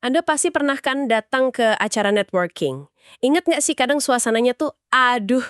Anda pasti pernah kan datang ke acara networking. Ingat nggak sih kadang suasananya tuh, aduh,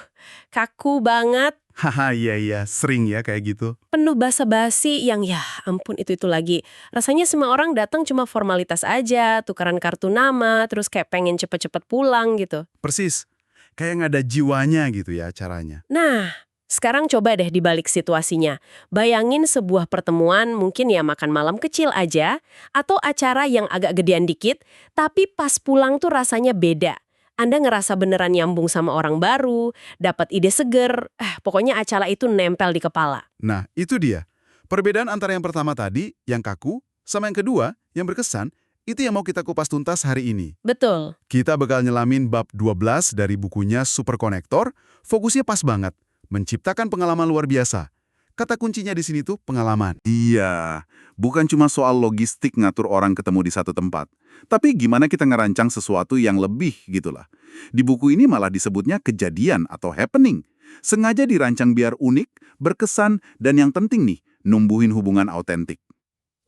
kaku banget, Haha, iya iya, sering ya kayak gitu. penuh basa-basi yang ya ampun itu lagi. Rasanya semua orang datang cuma formalitas aja, tukaran kartu nama, terus kayak pengen cepet-cepet pulang gitu. Persis, kayak nggak ada jiwanya gitu ya acaranya. Nah, sekarang coba deh dibalik situasinya. Bayangin sebuah pertemuan mungkin ya makan malam kecil aja, atau acara yang agak gedean dikit, tapi pas pulang tuh rasanya beda. Anda ngerasa beneran nyambung sama orang baru, dapat ide seger, pokoknya acara itu nempel di kepala. Nah, itu dia. Perbedaan antara yang pertama tadi, yang kaku, sama yang kedua, yang berkesan, itu yang mau kita kupas tuntas hari ini. Betul. Kita bakal nyelamin bab 12 dari bukunya Super Connector, fokusnya pas banget, menciptakan pengalaman luar biasa. Kata kuncinya di sini tuh pengalaman. Iya, bukan cuma soal logistik ngatur orang ketemu di satu tempat. Tapi gimana kita ngerancang sesuatu yang lebih gitulah. Di buku ini malah disebutnya kejadian atau happening. Sengaja dirancang biar unik, berkesan, dan yang penting nih, numbuhin hubungan autentik.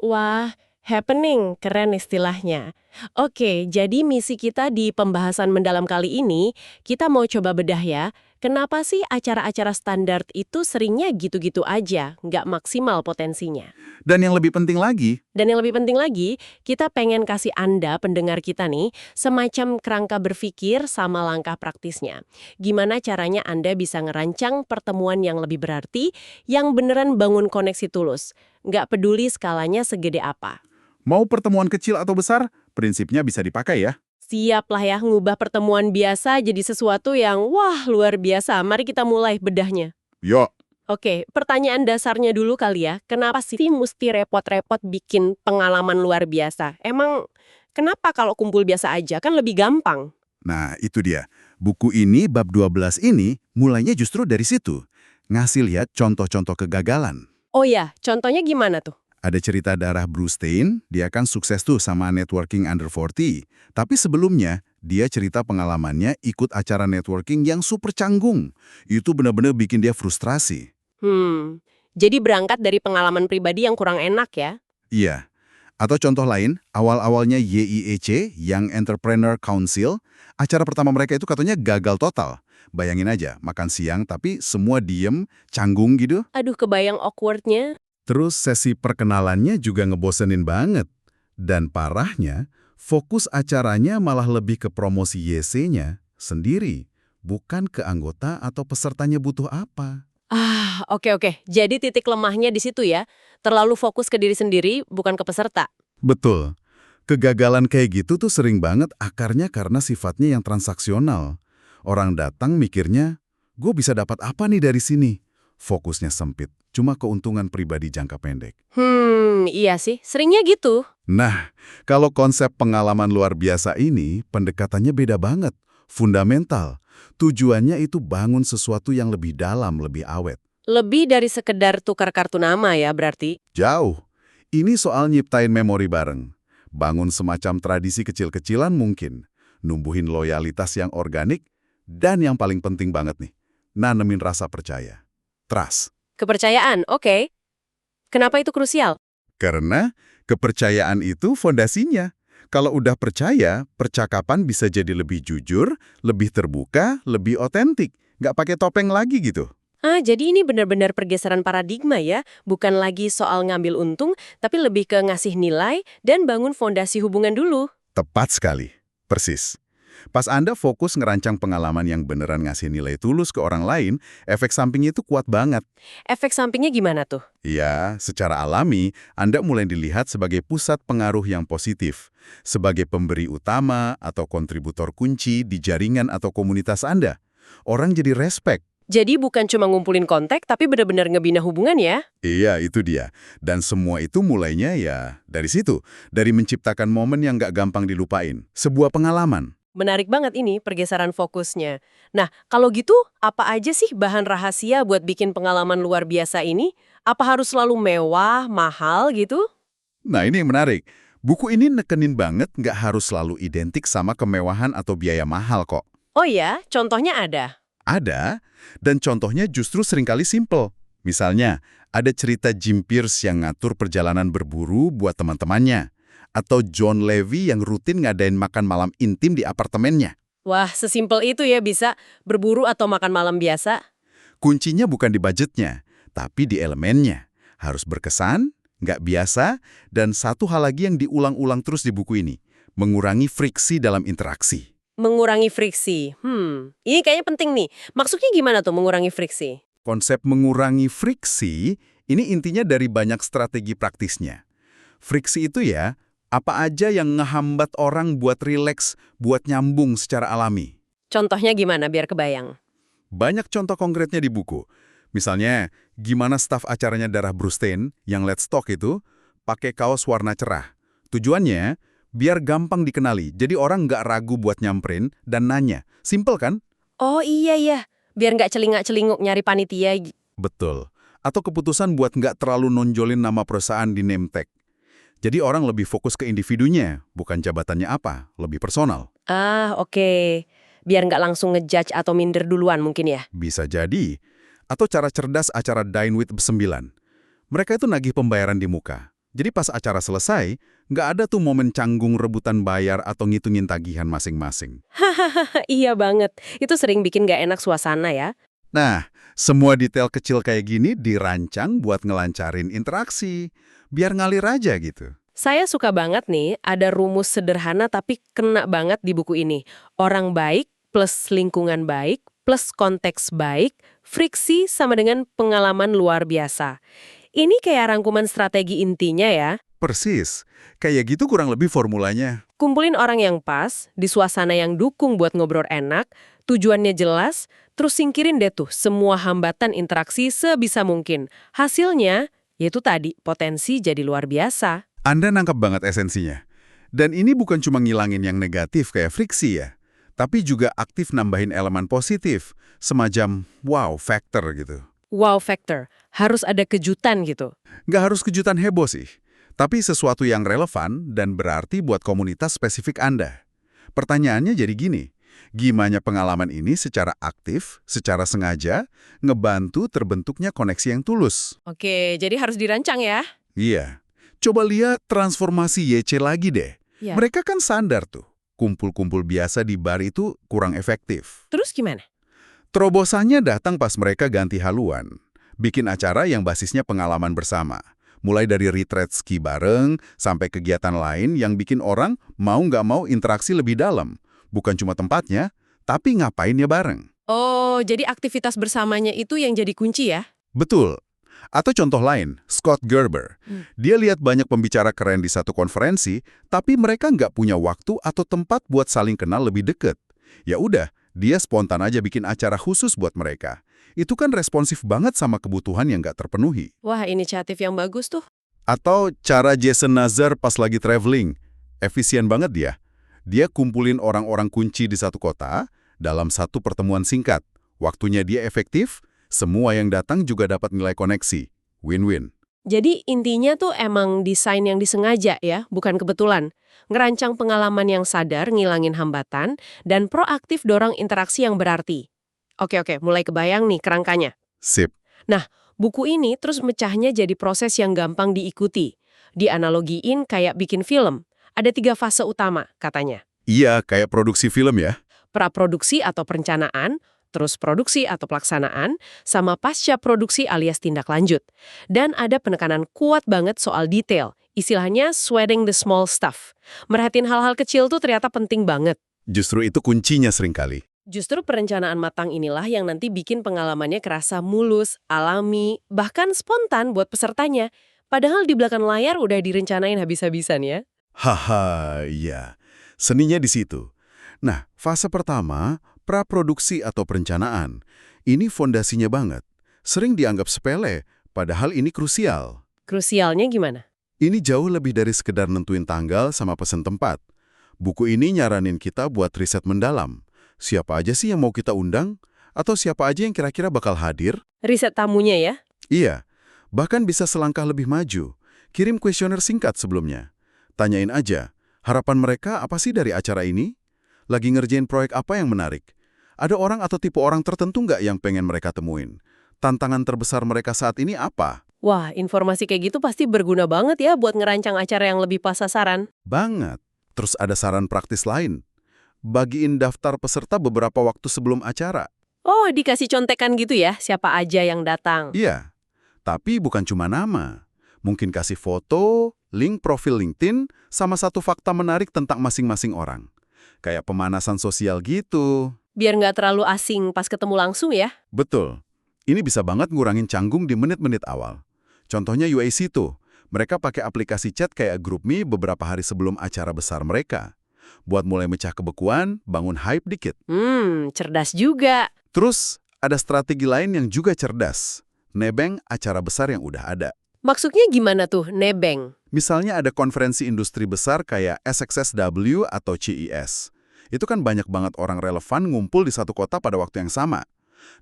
Wah, happening, keren istilahnya. Oke, jadi misi kita di pembahasan mendalam kali ini, kita mau coba bedah ya, kenapa sih acara-acara standar itu seringnya gitu-gitu aja, nggak maksimal potensinya. Dan yang lebih penting lagi, Dan yang lebih penting lagi, kita pengen kasih Anda, pendengar kita nih, semacam kerangka berpikir sama langkah praktisnya. Gimana caranya Anda bisa ngerancang pertemuan yang lebih berarti, yang beneran bangun koneksi tulus. Nggak peduli skalanya segede apa. mau pertemuan kecil atau besar, prinsipnya bisa dipakai ya. Siap lah ya, ngubah pertemuan biasa jadi sesuatu yang, wah, luar biasa. Mari kita mulai bedahnya. Yuk. Oke, pertanyaan dasarnya dulu kali ya. Kenapa sih mesti repot-repot bikin pengalaman luar biasa? Emang kenapa kalau kumpul biasa aja kan lebih gampang? Nah, itu dia. Buku ini, bab 12 ini, mulainya justru dari situ. Ngasih lihat contoh-contoh kegagalan. Oh ya, contohnya gimana tuh? Ada cerita darah Bruce Stein, dia kan sukses tuh sama networking under 40. Tapi sebelumnya, dia cerita pengalamannya ikut acara networking yang super canggung. Itu benar-benar bikin dia frustrasi. Jadi berangkat dari pengalaman pribadi yang kurang enak ya? Iya. Atau contoh lain, awal-awalnya YIEC, Young Entrepreneur Council, acara pertama mereka itu katanya gagal total. Bayangin aja, makan siang tapi semua diem, canggung gitu. Aduh, kebayang awkwardnya. Terus sesi perkenalannya juga ngebosenin banget. Dan parahnya, fokus acaranya malah lebih ke promosi YC-nya sendiri, bukan ke anggota atau pesertanya butuh apa. Oke. Jadi titik lemahnya di situ ya. Terlalu fokus ke diri sendiri, bukan ke peserta. Betul. Kegagalan kayak gitu tuh sering banget akarnya karena sifatnya yang transaksional. Orang datang mikirnya, gue bisa dapat apa nih dari sini? Fokusnya sempit, cuma keuntungan pribadi jangka pendek. Iya sih. Seringnya gitu. Nah, kalau konsep pengalaman luar biasa ini, pendekatannya beda banget. Fundamental. Tujuannya itu bangun sesuatu yang lebih dalam, lebih awet. Lebih dari sekedar tukar kartu nama ya berarti. Jauh. Ini soal nyiptain memori bareng. Bangun semacam tradisi kecil-kecilan mungkin. Numbuhin loyalitas yang organik. Dan yang paling penting banget nih, nanemin rasa percaya. Trust. Kepercayaan, oke. Kenapa itu krusial? Karena kepercayaan itu fondasinya. Kalau udah percaya, percakapan bisa jadi lebih jujur, lebih terbuka, lebih otentik. Nggak pakai topeng lagi gitu. Jadi ini benar-benar pergeseran paradigma ya. Bukan lagi soal ngambil untung, tapi lebih ke ngasih nilai dan bangun fondasi hubungan dulu. Tepat sekali. Persis. Pas Anda fokus ngerancang pengalaman yang beneran ngasih nilai tulus ke orang lain, efek sampingnya itu kuat banget. Efek sampingnya gimana tuh? Ya, secara alami, Anda mulai dilihat sebagai pusat pengaruh yang positif, sebagai pemberi utama atau kontributor kunci di jaringan atau komunitas Anda. Orang jadi respect. Jadi bukan cuma ngumpulin kontak, tapi benar-benar ngebina hubungan ya? Iya, itu dia. Dan semua itu mulainya ya dari situ. Dari menciptakan momen yang nggak gampang dilupain. Sebuah pengalaman. Menarik banget ini pergeseran fokusnya. Nah, kalau gitu, apa aja sih bahan rahasia buat bikin pengalaman luar biasa ini? Apa harus selalu mewah, mahal gitu? Nah, ini yang menarik. Buku ini nekenin banget nggak harus selalu identik sama kemewahan atau biaya mahal kok. Oh ya, contohnya ada. Ada, dan contohnya justru seringkali simple. Misalnya, ada cerita Jim Pierce yang ngatur perjalanan berburu buat teman-temannya. Atau John Levy yang rutin ngadain makan malam intim di apartemennya. Wah, sesimpel itu ya bisa berburu atau makan malam biasa. Kuncinya bukan di budgetnya, tapi di elemennya. Harus berkesan, nggak biasa, dan satu hal lagi yang diulang-ulang terus di buku ini, mengurangi friksi dalam interaksi. Mengurangi friksi. Ini kayaknya penting nih. Maksudnya gimana tuh mengurangi friksi? Konsep mengurangi friksi, ini intinya dari banyak strategi praktisnya. Friksi itu ya, apa aja yang ngehambat orang buat rileks, buat nyambung secara alami. Contohnya gimana biar kebayang? Banyak contoh konkretnya di buku. Misalnya, gimana staf acaranya Darah Brustein yang Let's Talk itu pakai kaos warna cerah. Tujuannya, biar gampang dikenali, jadi orang nggak ragu buat nyamperin dan nanya. Simpel kan? Oh iya ya, biar nggak celingak-celinguk nyari panitia. Betul. Atau keputusan buat nggak terlalu nonjolin nama perusahaan di name tag. Jadi orang lebih fokus ke individunya, bukan jabatannya apa, lebih personal. Ah, oke. Biar nggak langsung ngejudge atau minder duluan mungkin ya. Bisa jadi. Atau cara cerdas acara Dine with 9. Mereka itu nagih pembayaran di muka. Jadi pas acara selesai, nggak ada tuh momen canggung rebutan bayar atau ngitungin tagihan masing-masing. Iya banget. Itu sering bikin nggak enak suasana ya. Nah, semua detail kecil kayak gini dirancang buat ngelancarin interaksi. Biar ngalir aja gitu. Saya suka banget nih, ada rumus sederhana tapi kena banget di buku ini. Orang baik plus lingkungan baik plus konteks baik, friksi sama dengan pengalaman luar biasa. Ini kayak rangkuman strategi intinya ya. Persis. Kayak gitu kurang lebih formulanya. Kumpulin orang yang pas, di suasana yang dukung buat ngobrol enak, tujuannya jelas, terus singkirin deh tuh semua hambatan interaksi sebisa mungkin. Hasilnya, yaitu tadi, potensi jadi luar biasa. Anda nangkep banget esensinya. Dan ini bukan cuma ngilangin yang negatif kayak friksi ya, tapi juga aktif nambahin elemen positif, semacam wow factor gitu. Wow factor, harus ada kejutan gitu. Nggak harus kejutan heboh sih, tapi sesuatu yang relevan dan berarti buat komunitas spesifik Anda. Pertanyaannya jadi gini, gimana pengalaman ini secara aktif, secara sengaja, ngebantu terbentuknya koneksi yang tulus? Oke, jadi harus dirancang ya. Iya. Coba lihat transformasi YC lagi deh. Ya. Mereka kan sadar tuh, kumpul-kumpul biasa di bar itu kurang efektif. Terus gimana? Terobosannya datang pas mereka ganti haluan. Bikin acara yang basisnya pengalaman bersama. Mulai dari retreat ski bareng, sampai kegiatan lain yang bikin orang mau nggak mau interaksi lebih dalam. Bukan cuma tempatnya, tapi ngapainnya bareng. Oh, jadi aktivitas bersamanya itu yang jadi kunci ya? Betul. Atau contoh lain, Scott Gerber. Dia lihat banyak pembicara keren di satu konferensi, tapi mereka nggak punya waktu atau tempat buat saling kenal lebih deket. Ya udah, dia spontan aja bikin acara khusus buat mereka. Itu kan responsif banget sama kebutuhan yang nggak terpenuhi. Wah, inisiatif yang bagus tuh. Atau cara Jason Nazar pas lagi traveling. Efisien banget dia. Dia kumpulin orang-orang kunci di satu kota dalam satu pertemuan singkat. Waktunya dia efektif, semua yang datang juga dapat nilai koneksi. Win-win. Jadi intinya tuh emang desain yang disengaja ya, bukan kebetulan. Ngerancang pengalaman yang sadar, ngilangin hambatan, dan proaktif dorong interaksi yang berarti. Oke, mulai kebayang nih kerangkanya. Sip. Nah, buku ini terus mecahnya jadi proses yang gampang diikuti. Dianalogiin kayak bikin film. Ada 3 fase utama, katanya. Iya, kayak produksi film ya. Praproduksi atau perencanaan, terus produksi atau pelaksanaan, sama pasca produksi alias tindak lanjut. Dan ada penekanan kuat banget soal detail, istilahnya sweating the small stuff. Merhatiin hal-hal kecil tuh ternyata penting banget. Justru itu kuncinya seringkali. Justru perencanaan matang inilah yang nanti bikin pengalamannya kerasa mulus, alami, bahkan spontan buat pesertanya. Padahal di belakang layar udah direncanain habis-habisan ya. Haha, iya. Seninya di situ. Nah, fase pertama, praproduksi atau perencanaan. Ini fondasinya banget. Sering dianggap sepele, padahal ini krusial. Krusialnya gimana? Ini jauh lebih dari sekedar nentuin tanggal sama pesen tempat. Buku ini nyaranin kita buat riset mendalam. Siapa aja sih yang mau kita undang? Atau siapa aja yang kira-kira bakal hadir? Riset tamunya ya? Iya, bahkan bisa selangkah lebih maju. Kirim kuesioner singkat sebelumnya. Tanyain aja, harapan mereka apa sih dari acara ini? Lagi ngerjain proyek apa yang menarik? Ada orang atau tipe orang tertentu nggak yang pengen mereka temuin? Tantangan terbesar mereka saat ini apa? Wah, informasi kayak gitu pasti berguna banget ya buat ngerancang acara yang lebih pas sasaran. Banget. Terus ada saran praktis lain. Bagiin daftar peserta beberapa waktu sebelum acara. Oh, dikasih contekan gitu ya, siapa aja yang datang. Iya, tapi bukan cuma nama. Mungkin kasih foto, link profil LinkedIn, sama satu fakta menarik tentang masing-masing orang. Kayak pemanasan sosial gitu. Biar nggak terlalu asing pas ketemu langsung ya. Betul. Ini bisa banget ngurangin canggung di menit-menit awal. Contohnya UAC tuh. Mereka pakai aplikasi chat kayak GroupMe beberapa hari sebelum acara besar mereka. Buat mulai mecah kebekuan, bangun hype dikit. Cerdas juga. Terus, ada strategi lain yang juga cerdas. Nebeng acara besar yang udah ada. Maksudnya gimana tuh, nebeng? Misalnya ada konferensi industri besar kayak SXSW atau CES. Itu kan banyak banget orang relevan ngumpul di satu kota pada waktu yang sama.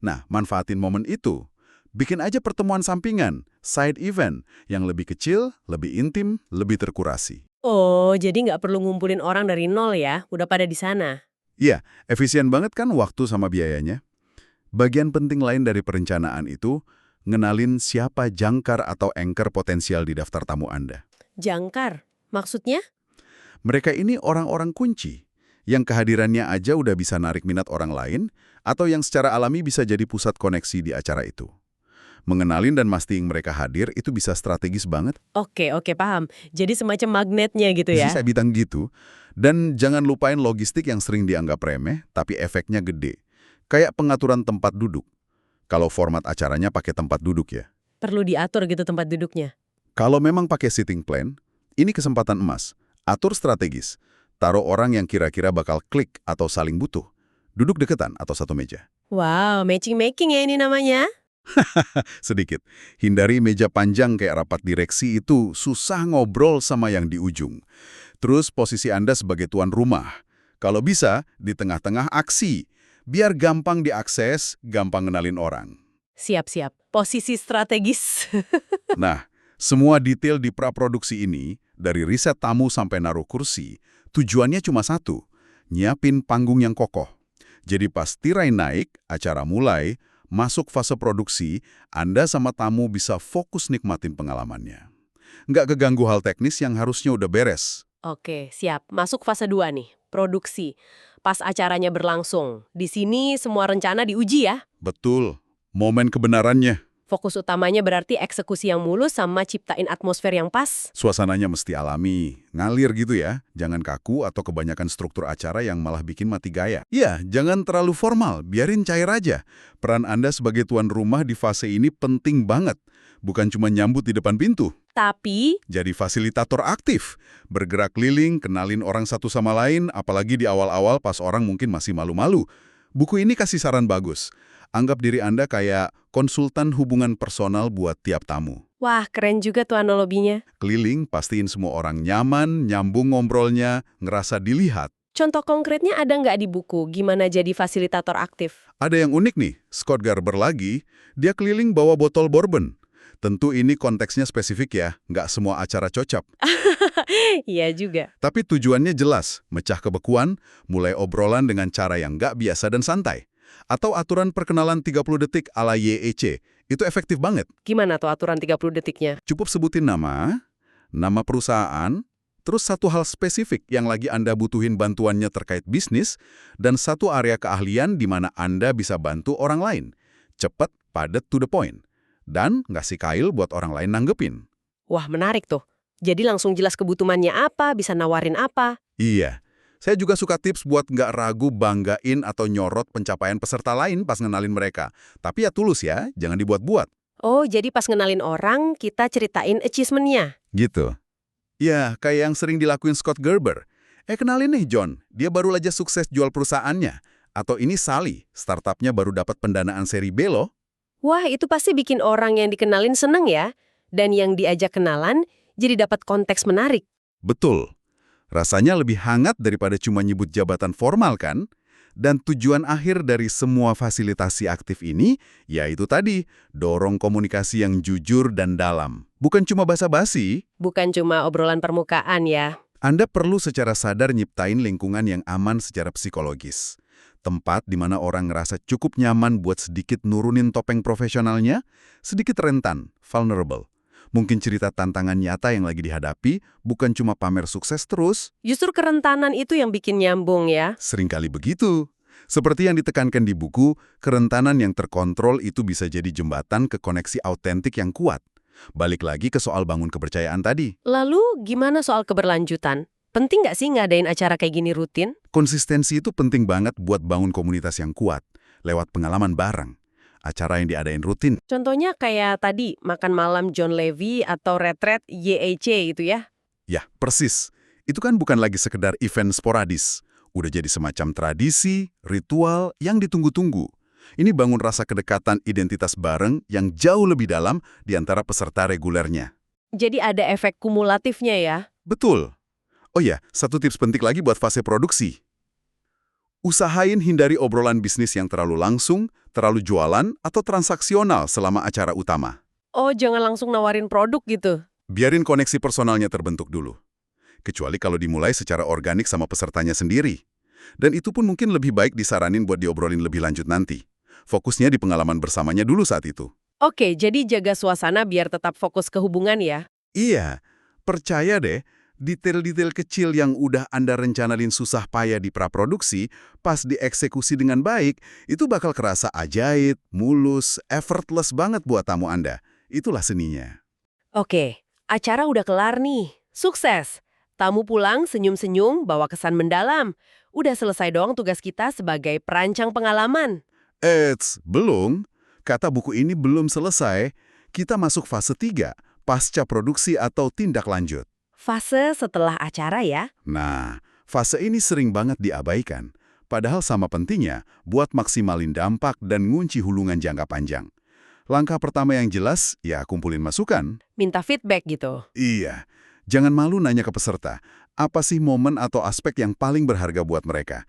Nah, manfaatin momen itu. Bikin aja pertemuan sampingan, side event, yang lebih kecil, lebih intim, lebih terkurasi. Oh, jadi nggak perlu ngumpulin orang dari nol ya, udah pada di sana. Iya, efisien banget kan waktu sama biayanya. Bagian penting lain dari perencanaan itu, ngenalin siapa jangkar atau anchor potensial di daftar tamu Anda. Jangkar, maksudnya? Mereka ini orang-orang kunci, yang kehadirannya aja udah bisa narik minat orang lain, atau yang secara alami bisa jadi pusat koneksi di acara itu. Mengenalin dan mastiin mereka hadir itu bisa strategis banget. Oke, paham. Jadi semacam magnetnya gitu ya? Bisa bilang gitu. Dan jangan lupain logistik yang sering dianggap remeh, tapi efeknya gede. Kayak pengaturan tempat duduk. Kalau format acaranya pakai tempat duduk ya. Perlu diatur gitu tempat duduknya. Kalau memang pakai seating plan, ini kesempatan emas. Atur strategis. Taruh orang yang kira-kira bakal klik atau saling butuh. Duduk deketan atau satu meja. Wow, matching-making ya ini namanya. Sedikit. Hindari meja panjang kayak rapat direksi itu susah ngobrol sama yang di ujung. Terus posisi Anda sebagai tuan rumah. Kalau bisa, di tengah-tengah aksi. Biar gampang diakses, gampang ngenalin orang. Siap-siap. Posisi strategis. Nah, semua detail di praproduksi ini, dari riset tamu sampai naruh kursi, tujuannya cuma satu, nyiapin panggung yang kokoh. Jadi pas tirai naik, acara mulai, masuk fase produksi, Anda sama tamu bisa fokus nikmatin pengalamannya. Nggak keganggu hal teknis yang harusnya udah beres. Oke, siap. Masuk fase 2 nih, produksi. Pas acaranya berlangsung. Di sini semua rencana diuji ya. Betul, momen kebenarannya. Fokus utamanya berarti eksekusi yang mulus sama ciptain atmosfer yang pas. Suasananya mesti alami, ngalir gitu ya. Jangan kaku atau kebanyakan struktur acara yang malah bikin mati gaya. Iya, jangan terlalu formal, biarin cair aja. Peran Anda sebagai tuan rumah di fase ini penting banget. Bukan cuma nyambut di depan pintu. Tapi, Jadi fasilitator aktif, bergerak keliling, kenalin orang satu sama lain, apalagi di awal-awal pas orang mungkin masih malu-malu. Buku ini kasih saran bagus. Anggap diri Anda kayak konsultan hubungan personal buat tiap tamu. wah keren juga tuh analoginya. Keliling, pastiin semua orang nyaman, nyambung ngobrolnya, ngerasa dilihat. Contoh konkretnya ada nggak di buku, gimana jadi fasilitator aktif? Ada yang unik nih, Scott Garber lagi, dia keliling bawa botol bourbon. Tentu ini konteksnya spesifik ya, nggak semua acara cocok. Iya juga. Tapi tujuannya jelas, mecah kebekuan, mulai obrolan dengan cara yang nggak biasa dan santai. Atau aturan perkenalan 30 detik ala YEC, itu efektif banget. Gimana tuh aturan 30 detiknya? Cukup sebutin nama perusahaan, terus satu hal spesifik yang lagi Anda butuhin bantuannya terkait bisnis, dan satu area keahlian di mana Anda bisa bantu orang lain. Cepat, padat, to the point. Dan ngasih kail buat orang lain nanggepin. Wah menarik tuh. Jadi langsung jelas kebutuhannya apa, bisa nawarin apa. Iya. Saya juga suka tips buat nggak ragu banggain atau nyorot pencapaian peserta lain pas ngenalin mereka. Tapi ya tulus ya, jangan dibuat-buat. Oh, jadi pas ngenalin orang, kita ceritain achievement-nya. Gitu. Ya, kayak yang sering dilakuin Scott Gerber. Kenalin nih John, dia baru aja sukses jual perusahaannya. Atau ini Sally, startupnya baru dapat pendanaan seri B loh. Wah, itu pasti bikin orang yang dikenalin seneng ya. Dan yang diajak kenalan, jadi dapat konteks menarik. Betul. Rasanya lebih hangat daripada cuma nyebut jabatan formal kan? Dan tujuan akhir dari semua fasilitasi aktif ini, yaitu tadi, dorong komunikasi yang jujur dan dalam. Bukan cuma basa-basi. Bukan cuma obrolan permukaan ya. Anda perlu secara sadar nyiptain lingkungan yang aman secara psikologis. Tempat di mana orang ngerasa cukup nyaman buat sedikit nurunin topeng profesionalnya, sedikit rentan, vulnerable. Mungkin cerita tantangan nyata yang lagi dihadapi, bukan cuma pamer sukses terus. Justru kerentanan itu yang bikin nyambung ya. Seringkali begitu. Seperti yang ditekankan di buku, kerentanan yang terkontrol itu bisa jadi jembatan ke koneksi autentik yang kuat. Balik lagi ke soal bangun kepercayaan tadi. Lalu gimana soal keberlanjutan? Penting nggak sih ngadain acara kayak gini rutin? Konsistensi itu penting banget buat bangun komunitas yang kuat, lewat pengalaman bareng. Acara yang diadain rutin. Contohnya kayak tadi, makan malam John Levy atau retret YEC itu ya. Ya, persis. Itu kan bukan lagi sekedar event sporadis. Udah jadi semacam tradisi, ritual yang ditunggu-tunggu. Ini bangun rasa kedekatan identitas bareng yang jauh lebih dalam di antara peserta regulernya. Jadi ada efek kumulatifnya ya. Betul. Oh ya, satu tips penting lagi buat fase produksi. Usahain hindari obrolan bisnis yang terlalu langsung, terlalu jualan, atau transaksional selama acara utama. Oh, jangan langsung nawarin produk gitu. Biarin koneksi personalnya terbentuk dulu. Kecuali kalau dimulai secara organik sama pesertanya sendiri. Dan itu pun mungkin lebih baik disaranin buat diobrolin lebih lanjut nanti. Fokusnya di pengalaman bersamanya dulu saat itu. Oke, jadi jaga suasana biar tetap fokus ke hubungan ya. Iya, percaya deh, detail-detail kecil yang udah Anda rencanain susah payah di praproduksi, pas dieksekusi dengan baik, itu bakal kerasa ajaib, mulus, effortless banget buat tamu Anda. Itulah seninya. Oke, acara udah kelar nih. Sukses! Tamu pulang senyum-senyum, bawa kesan mendalam. Udah selesai dong tugas kita sebagai perancang pengalaman. Belum. Kata buku ini belum selesai. Kita masuk fase 3, pasca produksi atau tindak lanjut. Fase setelah acara ya. Nah, fase ini sering banget diabaikan. Padahal sama pentingnya buat maksimalin dampak dan ngunci hubungan jangka panjang. Langkah pertama yang jelas, ya kumpulin masukan. Minta feedback gitu. Iya, jangan malu nanya ke peserta, apa sih momen atau aspek yang paling berharga buat mereka?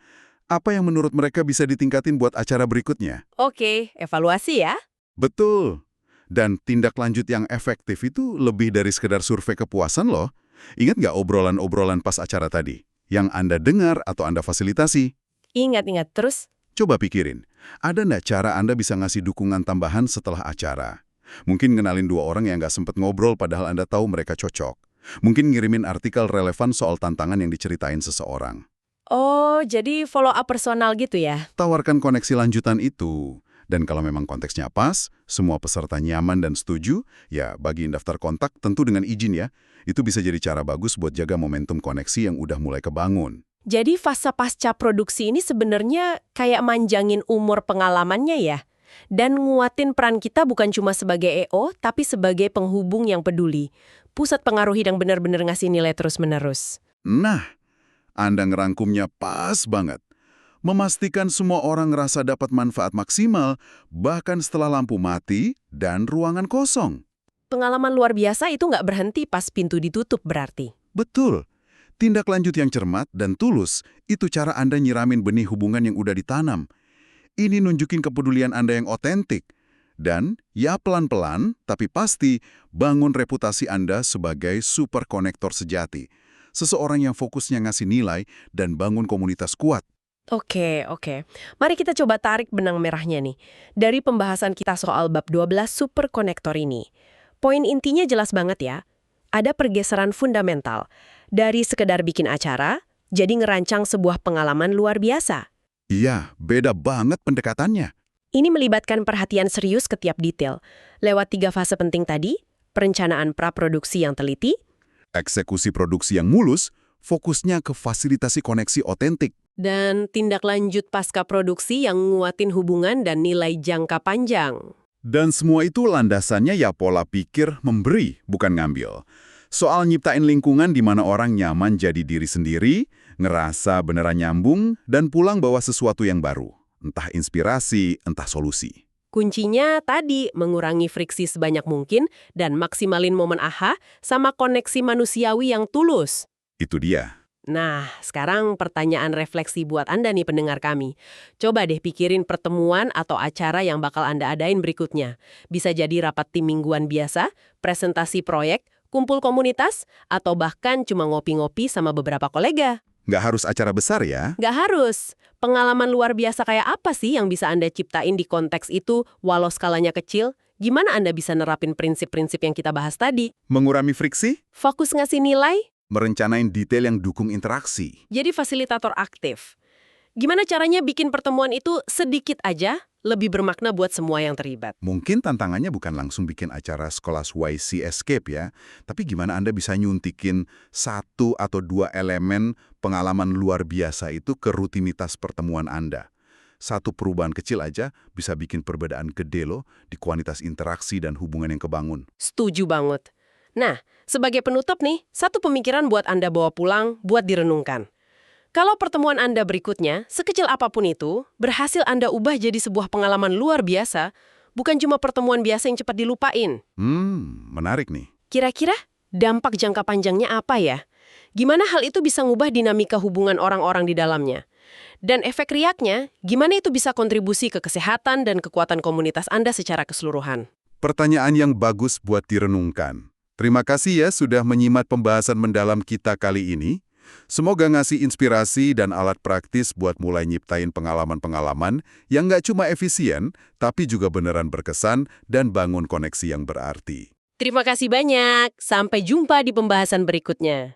Apa yang menurut mereka bisa ditingkatin buat acara berikutnya? Oke, evaluasi ya. Betul. Dan tindak lanjut yang efektif itu lebih dari sekedar survei kepuasan loh. Ingat nggak obrolan-obrolan pas acara tadi? Yang Anda dengar atau Anda fasilitasi? Ingat-ingat terus. Coba pikirin, ada nggak cara Anda bisa ngasih dukungan tambahan setelah acara? Mungkin ngenalin 2 orang yang nggak sempet ngobrol padahal Anda tahu mereka cocok. Mungkin ngirimin artikel relevan soal tantangan yang diceritain seseorang. Oh, jadi follow up personal gitu ya? Tawarkan koneksi lanjutan itu. Dan kalau memang konteksnya pas, semua peserta nyaman dan setuju, ya bagiin daftar kontak tentu dengan izin ya. Itu bisa jadi cara bagus buat jaga momentum koneksi yang udah mulai kebangun. Jadi fase pasca produksi ini sebenarnya kayak manjangin umur pengalamannya ya? Dan nguatin peran kita bukan cuma sebagai EO, tapi sebagai penghubung yang peduli. Pusat pengaruh yang benar-benar ngasih nilai terus-menerus. Nah, Anda ngerangkumnya pas banget. Memastikan semua orang ngerasa dapat manfaat maksimal, bahkan setelah lampu mati dan ruangan kosong. Pengalaman luar biasa itu nggak berhenti pas pintu ditutup berarti. Betul. Tindak lanjut yang cermat dan tulus, itu cara Anda nyiramin benih hubungan yang udah ditanam. Ini nunjukin kepedulian Anda yang otentik. Dan, ya pelan-pelan, tapi pasti, bangun reputasi Anda sebagai super konektor sejati. Seseorang yang fokusnya ngasih nilai dan bangun komunitas kuat. Oke. Mari kita coba tarik benang merahnya nih. Dari pembahasan kita soal bab 12 super konektor ini. Poin intinya jelas banget ya. Ada pergeseran fundamental. Dari sekedar bikin acara, jadi ngerancang sebuah pengalaman luar biasa. Iya, beda banget pendekatannya. Ini melibatkan perhatian serius ke tiap detail. Lewat 3 fase penting tadi, perencanaan praproduksi yang teliti, Eksekusi produksi yang mulus, fokusnya ke fasilitasi koneksi otentik. dan tindak lanjut pasca produksi yang nguatin hubungan dan nilai jangka panjang. Dan semua itu landasannya ya pola pikir memberi, bukan ngambil. Soal nyiptain lingkungan di mana orang nyaman jadi diri sendiri, ngerasa beneran nyambung, dan pulang bawa sesuatu yang baru. Entah inspirasi, entah solusi. Kuncinya tadi, mengurangi friksi sebanyak mungkin dan maksimalin momen aha sama koneksi manusiawi yang tulus. Itu dia. Nah, sekarang pertanyaan refleksi buat Anda nih pendengar kami. Coba deh pikirin pertemuan atau acara yang bakal Anda adain berikutnya. Bisa jadi rapat tim mingguan biasa, presentasi proyek, kumpul komunitas, atau bahkan cuma ngopi-ngopi sama beberapa kolega. Nggak harus acara besar ya. Nggak harus. Pengalaman luar biasa kayak apa sih yang bisa Anda ciptain di konteks itu walau skalanya kecil? Gimana Anda bisa nerapin prinsip-prinsip yang kita bahas tadi? Mengurangi friksi, Fokus ngasih nilai, merencanain detail yang dukung interaksi. jadi fasilitator aktif. Gimana caranya bikin pertemuan itu sedikit aja lebih bermakna buat semua yang terlibat? Mungkin tantangannya bukan langsung bikin acara Scholas YC Escape ya, tapi gimana Anda bisa nyuntikin 1 atau 2 elemen pengalaman luar biasa itu ke rutinitas pertemuan Anda. Satu perubahan kecil aja bisa bikin perbedaan gede loh di kuantitas interaksi dan hubungan yang kebangun. Setuju banget. Nah, sebagai penutup nih, satu pemikiran buat Anda bawa pulang buat direnungkan. Kalau pertemuan Anda berikutnya, sekecil apapun itu, berhasil Anda ubah jadi sebuah pengalaman luar biasa, bukan cuma pertemuan biasa yang cepat dilupain. Menarik nih. Kira-kira dampak jangka panjangnya apa ya? Gimana hal itu bisa ngubah dinamika hubungan orang-orang di dalamnya? Dan efek riaknya, gimana itu bisa kontribusi ke kesehatan dan kekuatan komunitas Anda secara keseluruhan? Pertanyaan yang bagus buat direnungkan. Terima kasih ya sudah menyimak pembahasan mendalam kita kali ini. Semoga ngasih inspirasi dan alat praktis buat mulai nyiptain pengalaman-pengalaman yang nggak cuma efisien, tapi juga beneran berkesan dan bangun koneksi yang berarti. Terima kasih banyak. Sampai jumpa di pembahasan berikutnya.